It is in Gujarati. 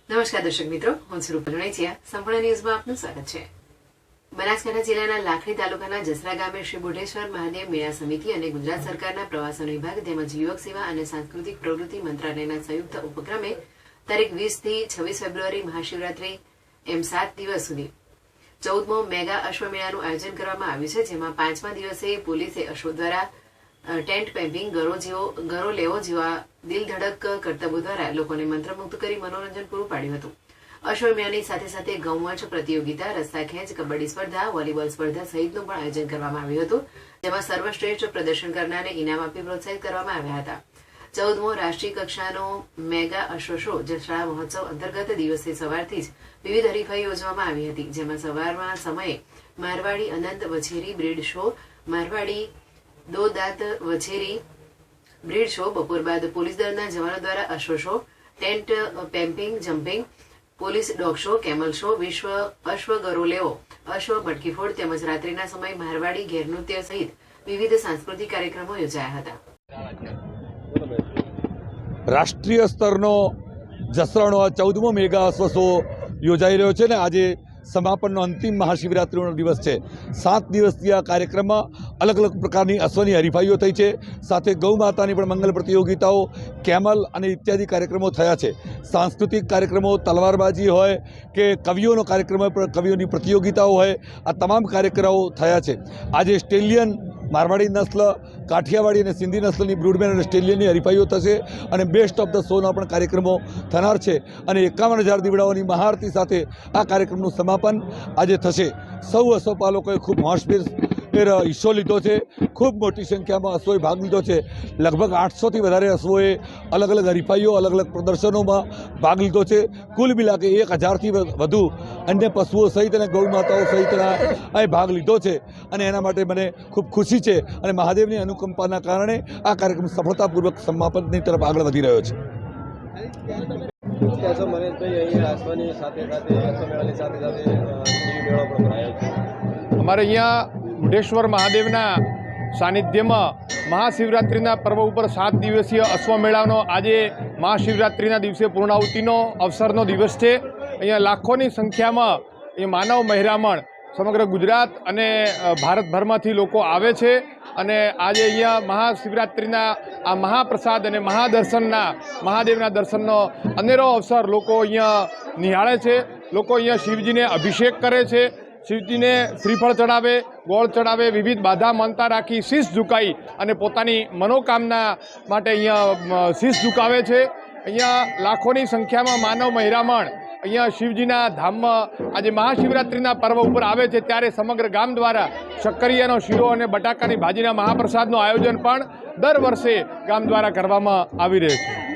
નમસ્કાર દર્શક મિત્રો, હું છું રૂપલ વણેચિયા। સંપૂર્ણ ન્યૂઝમાં આપનું સ્વાગત છે। બનાસકાંઠા જિલ્લાના લાખણી તાલુકાના જસરા ગામે શ્રી બુઢેશ્વર મહાદેવ મેળા સમિતિ અને ગુજરાત સરકારના પ્રવાસન વિભાગ તેમજ યુવક સેવા અને સાંસ્કૃતિક પ્રવૃત્તિ મંત્રાલયના સંયુક્ત ઉપક્રમે તારીખ 20 થી 26 ફેબ્રુઆરી મહાશિવરાત્રી એમ 7 દિવસ સુધી 14મો મેગા અશ્વમેળાનું આયોજન કરવામાં આવ્યું છે, જેમાં 5મા દિવસે પોલીસે અશ્વ દ્વારા ટેન્ટ પેમ્પિંગ, ગરો લેવો જેવા દિલ ધડક કરતબો દ્વારા લોકોને મંત્રમુગ્ધ કરી મનોરંજન પૂરું પાડ્યું હતું। અશ્વમેળાની સાથે સાથે ગૌવંશ પ્રતિયોગિતા, રસ્તા ખેંચ, કબડ્ડી સ્પર્ધા, વોલીબોલ સ્પર્ધા સહિતનું પણ આયોજન કરવામાં આવ્યું હતું, જેમાં સર્વશ્રેષ્ઠ પ્રદર્શન કરનારને ઇનામ આપી પ્રોત્સાહિત કરવામાં આવ્યા હતા। 14મો રાષ્ટ્રીય કક્ષાનો મેગા અશ્વ શો જસરા મહોત્સવ અંતર્ગત દિવસે સવારથી જ વિવિધ હરીફાઈ યોજવામાં આવી હતી, જેમાં સવારમાં સમયે મારવાડી અનંત વછેરી બ્રીડ શો, મારવાડી દો દાંત વછેરી બ્રીડ શો, બપોર બાદ પોલીસ દળના જવાનો દ્વારા અશ્વ show, tent pegging, jumping, police dog show, camel show, વિશ્વ અશ્વ ગરો લેવો, અશ્વ મટકી ફોડ તેમજ રાત્રિના સમયે મારવાડી ઘેરનૃત્ય સહિત વિવિધ સાંસ્કૃતિક કાર્યક્રમો યોજાયા હતા। રાષ્ટ્રીય સ્તરનો જસરાનો 14મો મેગા અશ્વ શો યોજાઈ રહ્યો છે ને આજે સમાપનનો અંતિમ મહાશિવરાત્રિનો દિવસ છે। 7 દિવસથી આ કાર્યક્રમમાં અલગ અલગ પ્રકારની અશ્વની હરીફાઈઓ થઈ છે, સાથે ગૌ માતાની પણ મંગલ પ્રતિયોગિતાઓ, કેમલ અને ઇત્યાદિ કાર્યક્રમો થયા છે। સાંસ્કૃતિક કાર્યક્રમો, તલવારબાજી હોય કે કવિઓનો કાર્યક્રમ હોય, કવિઓની પ્રતિયોગિતાઓ હોય, આ તમામ કાર્યક્રમો થયા છે। આજે સ્ટેલિયન, મારવાડી નસ્લ, કાઠિયાવાડી અને સિંધી નસ્લની બ્રૂડમેન અને સ્ટેલિયનની હરીફાઈઓ થશે અને બેસ્ટ ઓફ ધ શોના પણ કાર્યક્રમો થનાર છે અને 51,000 દીવડાઓની મહાઆરતી સાથે આ કાર્યક્રમનું સમાપન આજે થશે। સૌ અશ્વપાલકોએ ખૂબ હોંશભેર હિસ્સો લીધો છે, ખૂબ મોટી સંખ્યામાં અશ્વોએ ભાગ લીધો છે। લગભગ 800થી વધારે અશ્વોએ અલગ અલગ હરીફાઈઓ, અલગ અલગ પ્રદર્શનોમાં ભાગ લીધો છે। કુલ મિલા કે 1000થી વધુ અન્ય પશુઓ સહિત અને ગૌ માતાઓ સહિતના અહીં ભાગ લીધો છે અને એના માટે મને ખૂબ ખુશી છે અને મહાદેવની અનુકંપાના કારણે આ કાર્યક્રમ સફળતાપૂર્વક સમાપનની તરફ આગળ વધી રહ્યો છે। અમારે અહીંયા બુઢેશ્વર મહાદેવના સાનિધ્યમાં મહાશિવરાત્રિના પર્વ ઉપર 7 દિવસીય અશ્વમેળાનો આજે મહાશિવરાત્રિના દિવસે પૂર્ણાહુતિનો અવસરનો દિવસ છે। અહીંયા લાખોની સંખ્યામાં એ માનવ મહેરામણ સમગ્ર ગુજરાત અને ભારતભરમાંથી લોકો આવે છે અને આજે અહીંયા મહાશિવરાત્રિના આ મહાપ્રસાદ અને મહાદર્શનના, મહાદેવના દર્શનનો અનેરો અવસર લોકો અહીંયા નિહાળે છે। લોકો અહીંયા શિવજીને અભિષેક કરે છે, શિવજીને શ્રીફળ ચડાવે, ગોળ ચડાવે, વિવિધ બાધા માનતા રાખી શીશ ઝુકાઈ અને પોતાની મનોકામના માટે અહીંયા શીશ ઝુકાવે છે। અહીંયા લાખોની સંખ્યામાં માનવ મહેરામણ અહીંયા શિવજીના ધામમાં આજે મહાશિવરાત્રિના પર્વ ઉપર આવે છે, ત્યારે સમગ્ર ગામ દ્વારા શક્કરિયાનો શીરો અને બટાકાની ભાજીના મહાપ્રસાદનું આયોજન પણ દર વર્ષે ગામ દ્વારા કરવામાં આવી રહ્યું છે।